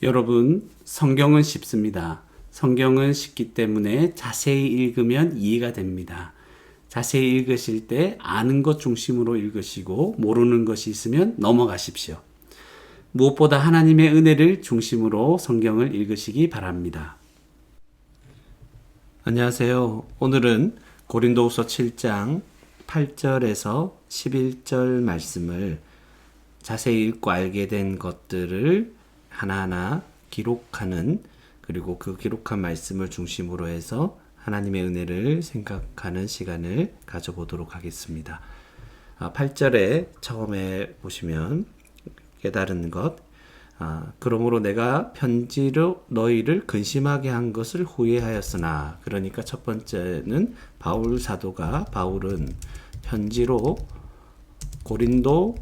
여러분, 성경은 쉽습니다. 성경은 쉽기 때문에 자세히 읽으면 이해가 됩니다. 자세히 읽으실 때 아는 것 중심으로 읽으시고 모르는 것이 있으면 넘어가십시오. 무엇보다 하나님의 은혜를 중심으로 성경을 읽으시기 바랍니다. 안녕하세요. 오늘은 고린도후서 7장 8절에서 11절 말씀을 자세히 읽고 알게 된 것들을 하나하나 기록하는, 그리고 그 기록한 말씀을 중심으로 해서 하나님의 은혜를 생각하는 시간을 가져보도록 하겠습니다. 8절에 처음에 보시면 깨달은 것, 그러므로 내가 편지로 너희를 근심하게 한 것을 후회하였으나, 그러니까 첫 번째는 바울은 편지로 고린도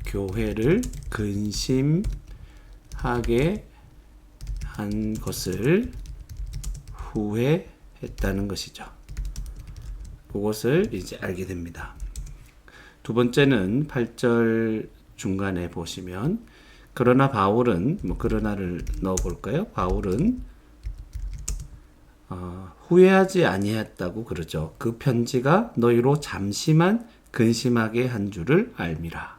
교회를 근심하게 한 것을 후회했다는 것이죠. 그것을 이제 알게 됩니다. 두 번째는 8절 중간에 보시면 그러나 바울은, 그러나를 넣어볼까요? 바울은 후회하지 아니했다고 그러죠. 그 편지가 너희로 잠시만 근심하게 한 줄을 알미라.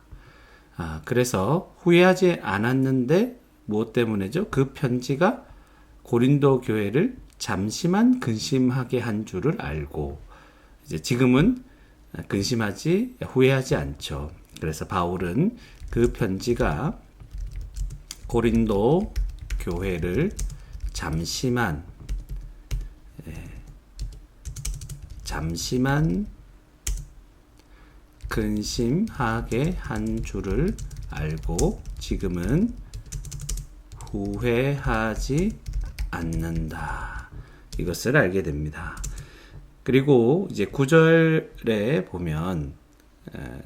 그래서 후회하지 않았는데 무엇 때문에죠? 그 편지가 고린도 교회를 잠시만 근심하게 한 줄을 알고, 이제 지금은 후회하지 않죠. 그래서 바울은 그 편지가 고린도 교회를 잠시만 근심하게 한 줄을 알고 지금은 후회하지 않는다. 이것을 알게 됩니다. 그리고 이제 9절에 보면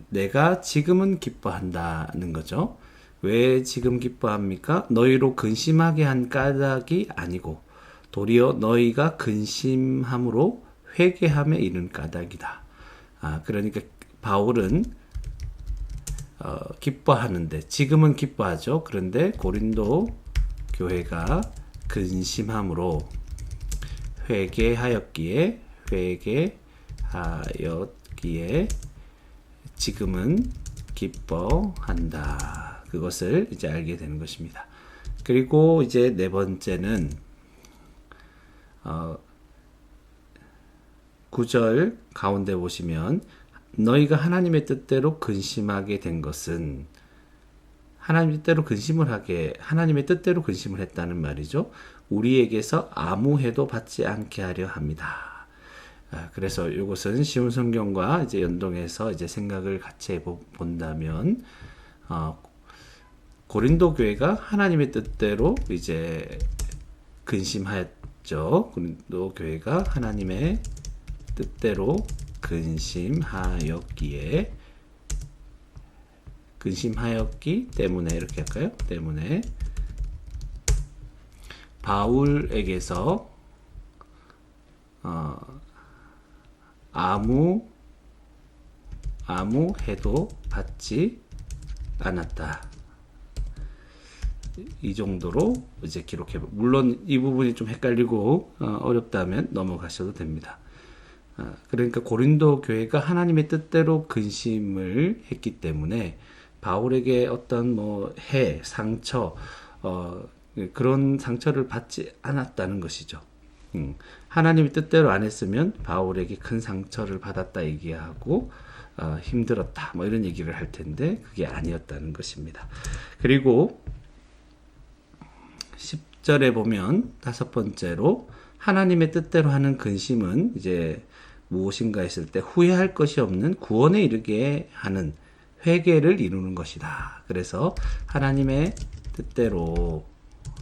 내가 지금은 기뻐한다는 거죠. 왜 지금 기뻐합니까? 너희로 근심하게 한 까닭이 아니고 도리어 너희가 근심함으로 회개함에 이른 까닭이다. 그러니까 바울은 기뻐하는데, 지금은 기뻐하죠. 그런데 고린도 교회가 근심함으로 회개하였기에 지금은 기뻐한다. 그것을 이제 알게 되는 것입니다. 그리고 이제 네 번째는 9절 가운데 보시면 너희가 하나님의 뜻대로 근심하게 된 것은, 하나님의 뜻대로 근심을 했다는 말이죠. 우리에게서 아무 해도 받지 않게 하려 합니다. 그래서 이것은 쉬운 성경과 이제 연동해서 이제 생각을 같이 본다면, 고린도 교회가 하나님의 뜻대로 이제 근심하였죠. 고린도 교회가 하나님의 뜻대로 근심하였기 때문에, 이렇게 할까요? 때문에 바울에게서 아무 해도 받지 않았다. 이 정도로 이제 기록해. 물론 이 부분이 좀 헷갈리고 어렵다면 넘어가셔도 됩니다. 그러니까 고린도 교회가 하나님의 뜻대로 근심을 했기 때문에 바울에게 어떤 상처, 그런 상처를 받지 않았다는 것이죠. 하나님의 뜻대로 안 했으면 바울에게 큰 상처를 받았다 얘기하고 힘들었다 이런 얘기를 할 텐데 그게 아니었다는 것입니다. 그리고 10절에 보면 다섯 번째로 하나님의 뜻대로 하는 근심은 이제 무엇인가 했을 때 후회할 것이 없는 구원에 이르게 하는 회개를 이루는 것이다. 그래서 하나님의 뜻대로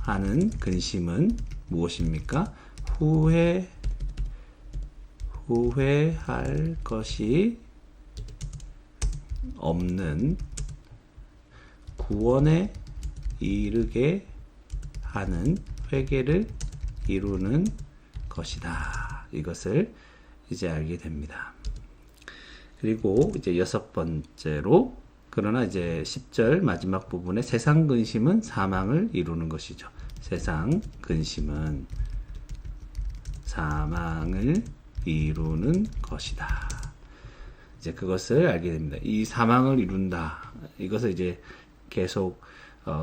하는 근심은 무엇입니까? 후회할 것이 없는 구원에 이르게 하는 회개를 이루는 것이다. 이것을 이제 알게 됩니다. 그리고 이제 여섯 번째로, 그러나 이제 10절 마지막 부분에 세상 근심은 사망을 이루는 것이죠. 세상 근심은 사망을 이루는 것이다. 이제 그것을 알게 됩니다. 이 사망을 이룬다. 이것을 이제 계속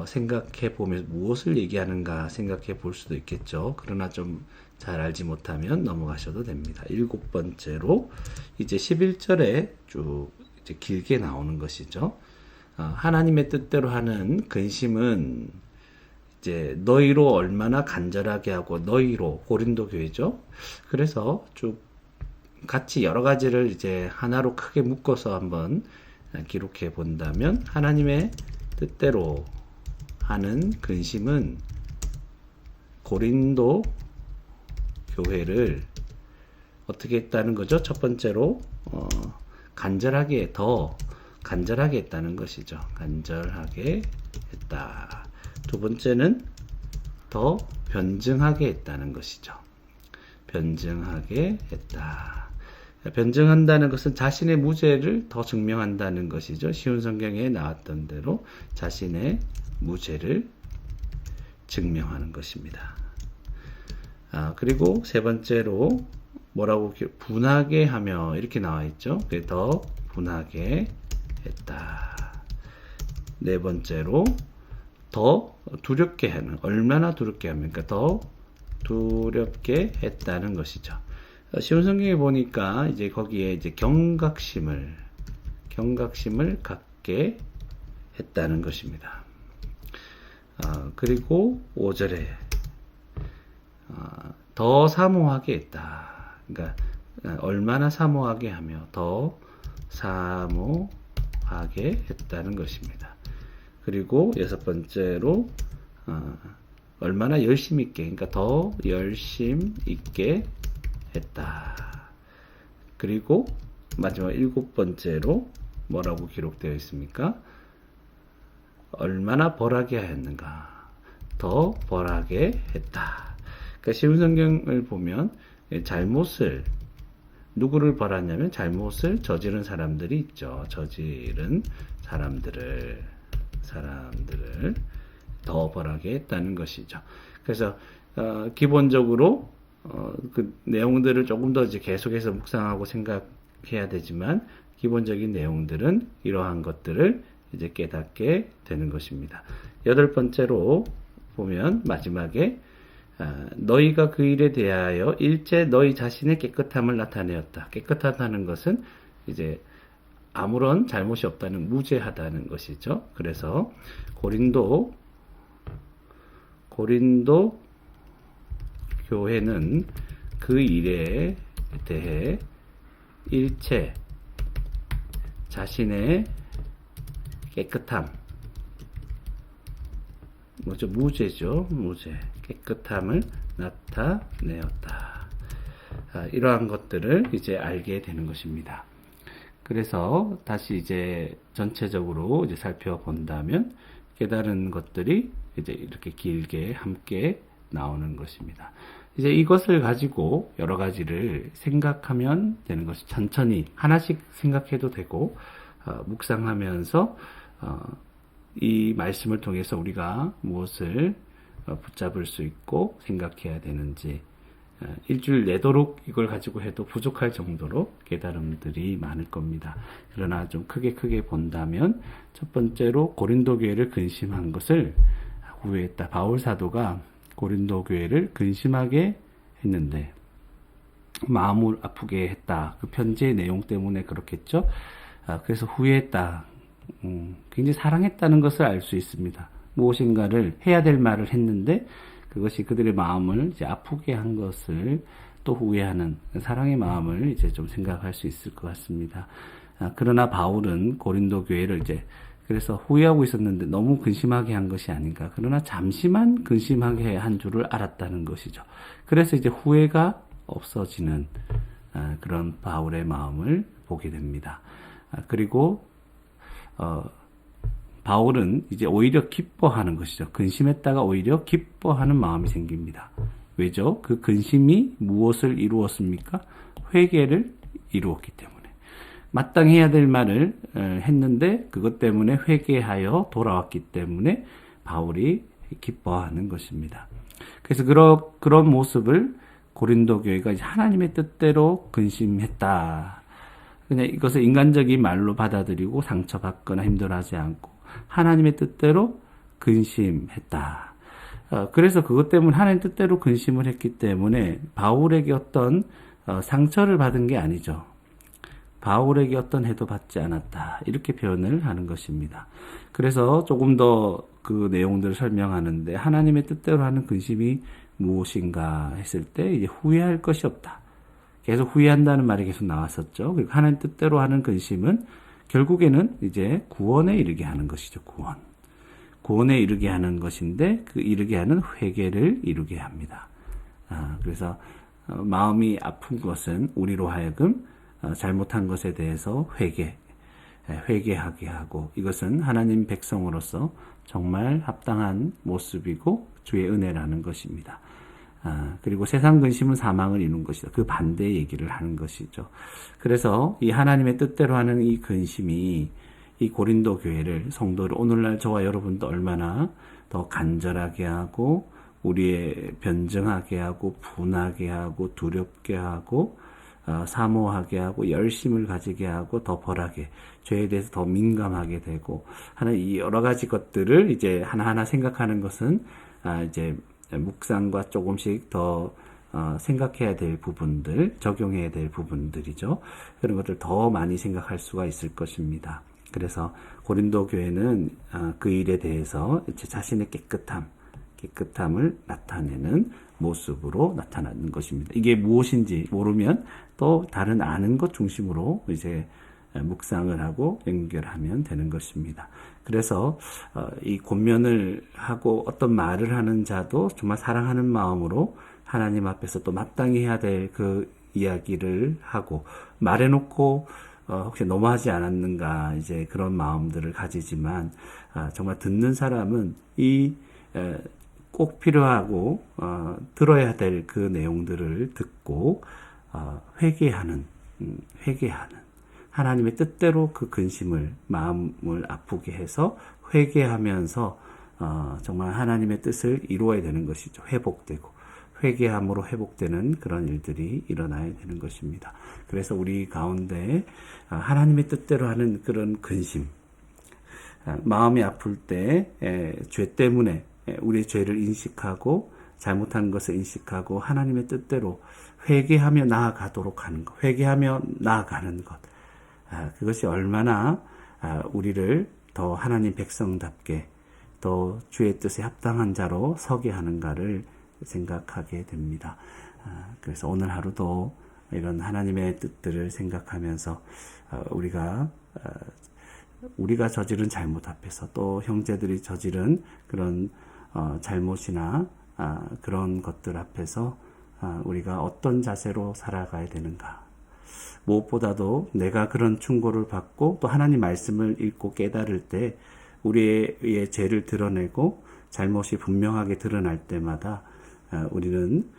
생각해 보면서 무엇을 얘기하는가 생각해 볼 수도 있겠죠. 그러나 좀 잘 알지 못하면 넘어가셔도 됩니다. 7번째로 이제 11절에 쭉 이제 길게 나오는 것이죠. 하나님의 뜻대로 하는 근심은 이제 너희로 얼마나 간절하게 하고, 너희로 고린도 교회죠. 그래서 쭉 같이 여러 가지를 이제 하나로 크게 묶어서 한번 기록해 본다면, 하나님의 뜻대로 하는 근심은 고린도 교회를 어떻게 했다는 거죠? 첫 번째로 간절하게, 더 간절하게 했다는 것이죠. 간절하게 했다. 두 번째는 더 변증하게 했다는 것이죠. 변증하게 했다. 변증한다는 것은 자신의 무죄를 더 증명한다는 것이죠. 쉬운 성경에 나왔던 대로 자신의 무죄를 증명하는 것입니다. 그리고 세 번째로 뭐라고 분하게 하며 이렇게 나와 있죠. 더 분하게 했다. 네 번째로 더 두렵게 하는, 얼마나 두렵게 하면, 그러니까 더 두렵게 했다는 것이죠. 쉬운 성경에 보니까 이제 거기에 이제 경각심을 갖게 했다는 것입니다. 그리고 5절에 더 사모하게 했다. 그러니까 얼마나 사모하게 하며 더 사모하게 했다는 것입니다. 그리고 6번째로 얼마나 열심 있게, 그러니까 더 열심 있게 했다. 그리고 마지막 7번째로 뭐라고 기록되어 있습니까? 얼마나 벌하게 하였는가. 더 벌하게 했다. 그러니까 쉬운 성경을 보면 잘못을, 누구를 벌하냐면 잘못을 저지른 사람들이 있죠. 저지른 사람들을 더 벌하게 했다는 것이죠. 그래서 기본적으로 그 내용들을 조금 더 이제 계속해서 묵상하고 생각해야 되지만, 기본적인 내용들은 이러한 것들을 이제 깨닫게 되는 것입니다. 8번째로 보면 마지막에 너희가 그 일에 대하여 일제 너희 자신의 깨끗함을 나타내었다. 깨끗하다는 것은 이제 아무런 잘못이 없다는, 무죄하다는 것이죠. 그래서 고린도 교회는 그 일에 대해 일체 자신의 깨끗함, 무죄죠. 무죄. 깨끗함을 나타내었다. 이러한 것들을 이제 알게 되는 것입니다. 그래서 다시 이제 전체적으로 이제 살펴본다면 깨달은 것들이 이제 이렇게 길게 함께 나오는 것입니다. 이제 이것을 가지고 여러 가지를 생각하면 되는 것이, 천천히 하나씩 생각해도 되고, 묵상하면서 이 말씀을 통해서 우리가 무엇을 붙잡을 수 있고 생각해야 되는지, 일주일 내도록 이걸 가지고 해도 부족할 정도로 깨달음들이 많을 겁니다. 그러나 좀 크게 본다면, 첫 번째로 고린도 교회를 근심한 것을 후회했다. 바울 사도가 고린도 교회를 근심하게 했는데 마음을 아프게 했다. 그 편지의 내용 때문에 그렇겠죠. 그래서 후회했다. 굉장히 사랑했다는 것을 알 수 있습니다. 무엇인가를 해야 될 말을 했는데 그것이 그들의 마음을 이제 아프게 한 것을 또 후회하는 사랑의 마음을 이제 좀 생각할 수 있을 것 같습니다. 그러나 바울은 고린도 교회를 이제 그래서 후회하고 있었는데 너무 근심하게 한 것이 아닌가. 그러나 잠시만 근심하게 한 줄을 알았다는 것이죠. 그래서 이제 후회가 없어지는 그런 바울의 마음을 보게 됩니다. 그리고 바울은 이제 오히려 기뻐하는 것이죠. 근심했다가 오히려 기뻐하는 마음이 생깁니다. 왜죠? 그 근심이 무엇을 이루었습니까? 회개를 이루었기 때문에. 마땅히 해야 될 말을 했는데 그것 때문에 회개하여 돌아왔기 때문에 바울이 기뻐하는 것입니다. 그래서 그런 모습을 고린도 교회가 이제 하나님의 뜻대로 근심했다. 그냥 이것을 인간적인 말로 받아들이고 상처받거나 힘들어하지 않고 하나님의 뜻대로 근심했다. 그래서 그것 때문에 하나님 뜻대로 근심을 했기 때문에 바울에게 어떤 상처를 받은 게 아니죠. 바울에게 어떤 해도 받지 않았다. 이렇게 표현을 하는 것입니다. 그래서 조금 더 그 내용들을 설명하는데 하나님의 뜻대로 하는 근심이 무엇인가 했을 때 이제 후회할 것이 없다. 계속 후회한다는 말이 계속 나왔었죠. 그리고 하나님 뜻대로 하는 근심은 결국에는 이제 구원에 이르게 하는 것이죠. 구원에 이르게 하는 것인데 그 이르게 하는 회개를 이루게 합니다. 그래서 마음이 아픈 것은 우리로 하여금 잘못한 것에 대해서 회개하게 하고 이것은 하나님 백성으로서 정말 합당한 모습이고 주의 은혜라는 것입니다. 그리고 세상 근심은 사망을 이룬 것이다. 그 반대 얘기를 하는 것이죠. 그래서 이 하나님의 뜻대로 하는 이 근심이 이 고린도 교회를 성도를 오늘날 저와 여러분도 얼마나 더 간절하게 하고 우리의 변증하게 하고 분하게 하고 두렵게 하고 사모하게 하고 열심을 가지게 하고 더 벌하게 죄에 대해서 더 민감하게 되고 하는 이 여러 가지 것들을 이제 하나하나 생각하는 것은 이제 묵상과 조금씩 더 생각해야 될 부분들, 적용해야 될 부분들이죠. 그런 것들 더 많이 생각할 수가 있을 것입니다. 그래서 고린도 교회는 그 일에 대해서 자신의 깨끗함을 나타내는 모습으로 나타나는 것입니다. 이게 무엇인지 모르면 또 다른 아는 것 중심으로 이제 묵상을 하고 연결하면 되는 것입니다. 그래서 이 권면을 하고 어떤 말을 하는 자도 정말 사랑하는 마음으로 하나님 앞에서 또 마땅히 해야 될 그 이야기를 하고 말해놓고 혹시 너무하지 않았는가 이제 그런 마음들을 가지지만 정말 듣는 사람은 꼭 필요하고 들어야 될 그 내용들을 듣고 회개하는 하나님의 뜻대로 그 근심을 마음을 아프게 해서 회개하면서 정말 하나님의 뜻을 이루어야 되는 것이죠. 회복되고 회개함으로 회복되는 그런 일들이 일어나야 되는 것입니다. 그래서 우리 가운데 하나님의 뜻대로 하는 그런 근심, 마음이 아플 때 죄 때문에 우리의 죄를 인식하고 잘못한 것을 인식하고 하나님의 뜻대로 회개하며 나아가도록 하는 것, 회개하며 나아가는 것, 그것이 얼마나 우리를 더 하나님 백성답게 또 주의 뜻에 합당한 자로 서게 하는가를 생각하게 됩니다. 그래서 오늘 하루도 이런 하나님의 뜻들을 생각하면서 우리가 저지른 잘못 앞에서 또 형제들이 저지른 그런 잘못이나 그런 것들 앞에서 우리가 어떤 자세로 살아가야 되는가. 무엇보다도 내가 그런 충고를 받고 또 하나님 말씀을 읽고 깨달을 때 우리의 죄를 드러내고 잘못이 분명하게 드러날 때마다 우리는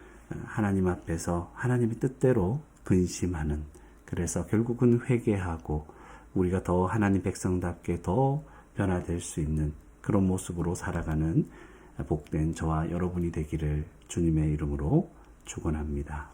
하나님 앞에서 하나님의 뜻대로 근심하는, 그래서 결국은 회개하고 우리가 더 하나님 백성답게 더 변화될 수 있는 그런 모습으로 살아가는 복된 저와 여러분이 되기를 주님의 이름으로 축원합니다.